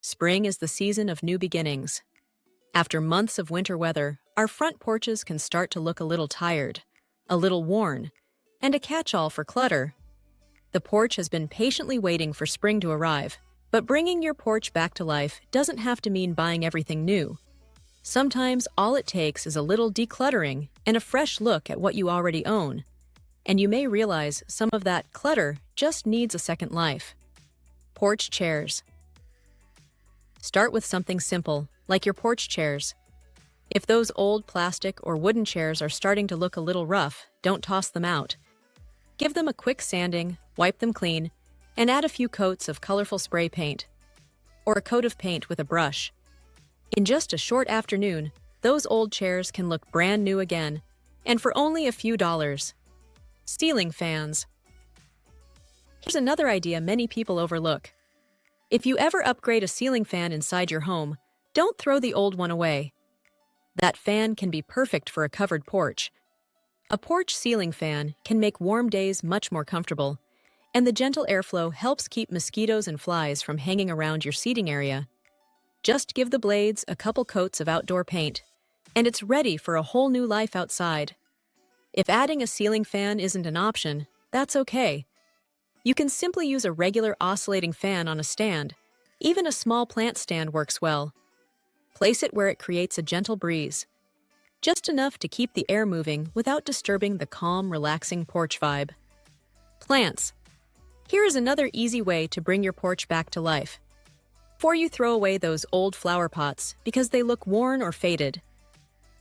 Spring is the season of new beginnings. After months of winter weather, our front porches can start to look a little tired, a little worn, and a catch-all for clutter. The porch has been patiently waiting for spring to arrive, but bringing your porch back to life doesn't have to mean buying everything new. Sometimes all it takes is a little decluttering and a fresh look at what you already own. And you may realize some of that clutter just needs a second life. Porch chairs. Start with something simple, like your porch chairs. If those old plastic or wooden chairs are starting to look a little rough, don't toss them out. Give them a quick sanding, wipe them clean, and add a few coats of colorful spray paint, or a coat of paint with a brush. In just a short afternoon, those old chairs can look brand new again, and for only a few dollars. Ceiling fans. Here's another idea many people overlook. If you ever upgrade a ceiling fan inside your home, don't throw the old one away. That fan can be perfect for a covered porch. A porch ceiling fan can make warm days much more comfortable, and the gentle airflow helps keep mosquitoes and flies from hanging around your seating area. Just give the blades a couple coats of outdoor paint, and it's ready for a whole new life outside. If adding a ceiling fan isn't an option, that's okay. You can simply use a regular oscillating fan on a stand. Even a small plant stand works well. Place it where it creates a gentle breeze, just enough to keep the air moving without disturbing the calm, relaxing porch vibe. Plants. Here is another easy way to bring your porch back to life. Before you throw away those old flower pots because they look worn or faded,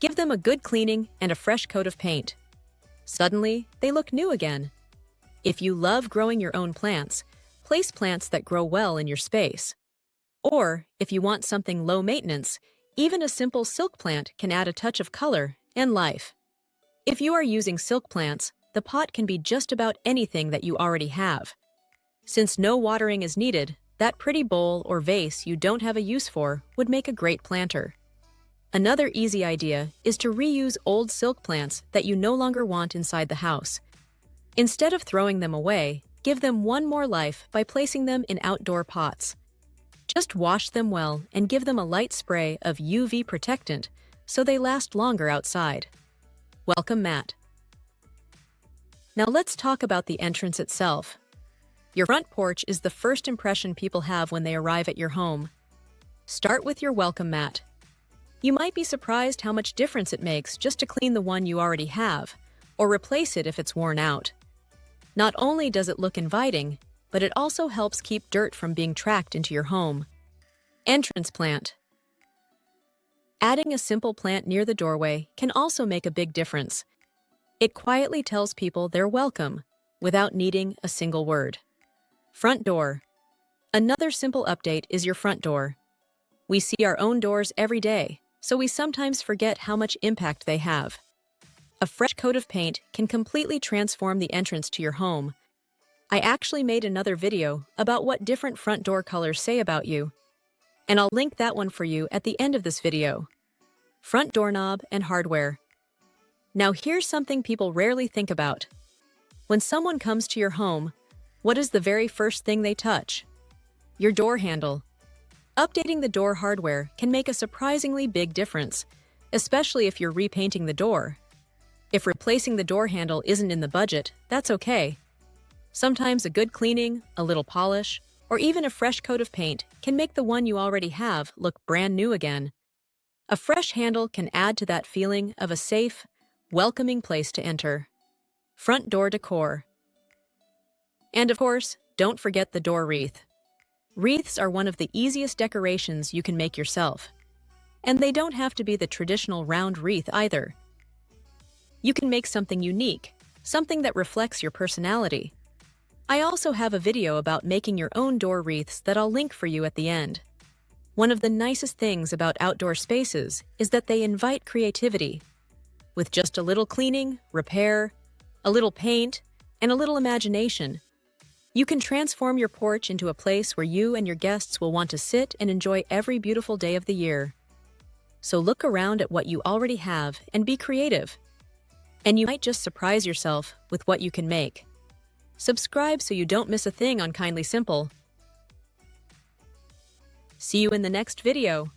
give them a good cleaning and a fresh coat of paint. Suddenly, they look new again. If you love growing your own plants, place plants that grow well in your space. Or, if you want something low maintenance, even a simple silk plant can add a touch of color and life. If you are using silk plants, the pot can be just about anything that you already have. Since no watering is needed, that pretty bowl or vase you don't have a use for would make a great planter. Another easy idea is to reuse old silk plants that you no longer want inside the house. Instead of throwing them away, give them one more life by placing them in outdoor pots. Just wash them well and give them a light spray of UV protectant so they last longer outside. Welcome mat. Now let's talk about the entrance itself. Your front porch is the first impression people have when they arrive at your home. Start with your welcome mat. You might be surprised how much difference it makes just to clean the one you already have, or replace it if it's worn out. Not only does it look inviting, but it also helps keep dirt from being tracked into your home. Entrance plant. Adding a simple plant near the doorway can also make a big difference. It quietly tells people they're welcome, without needing a single word. Front door. Another simple update is your front door. We see our own doors every day, so we sometimes forget how much impact they have. A fresh coat of paint can completely transform the entrance to your home. I actually made another video about what different front door colors say about you, and I'll link that one for you at the end of this video. Front doorknob and hardware. Now here's something people rarely think about. When someone comes to your home, what is the very first thing they touch? Your door handle. Updating the door hardware can make a surprisingly big difference, especially if you're repainting the door. If replacing the door handle isn't in the budget, that's okay. Sometimes a good cleaning, a little polish, or even a fresh coat of paint can make the one you already have look brand new again. A fresh handle can add to that feeling of a safe, welcoming place to enter. Front door decor. And of course, don't forget the door wreath. Wreaths are one of the easiest decorations you can make yourself. And they don't have to be the traditional round wreath either. You can make something unique, something that reflects your personality. I also have a video about making your own door wreaths that I'll link for you at the end. One of the nicest things about outdoor spaces is that they invite creativity. With just a little cleaning, repair, a little paint, and a little imagination, you can transform your porch into a place where you and your guests will want to sit and enjoy every beautiful day of the year. So look around at what you already have and be creative. And you might just surprise yourself with what you can make. Subscribe so you don't miss a thing on Kindly Simple. See you in the next video.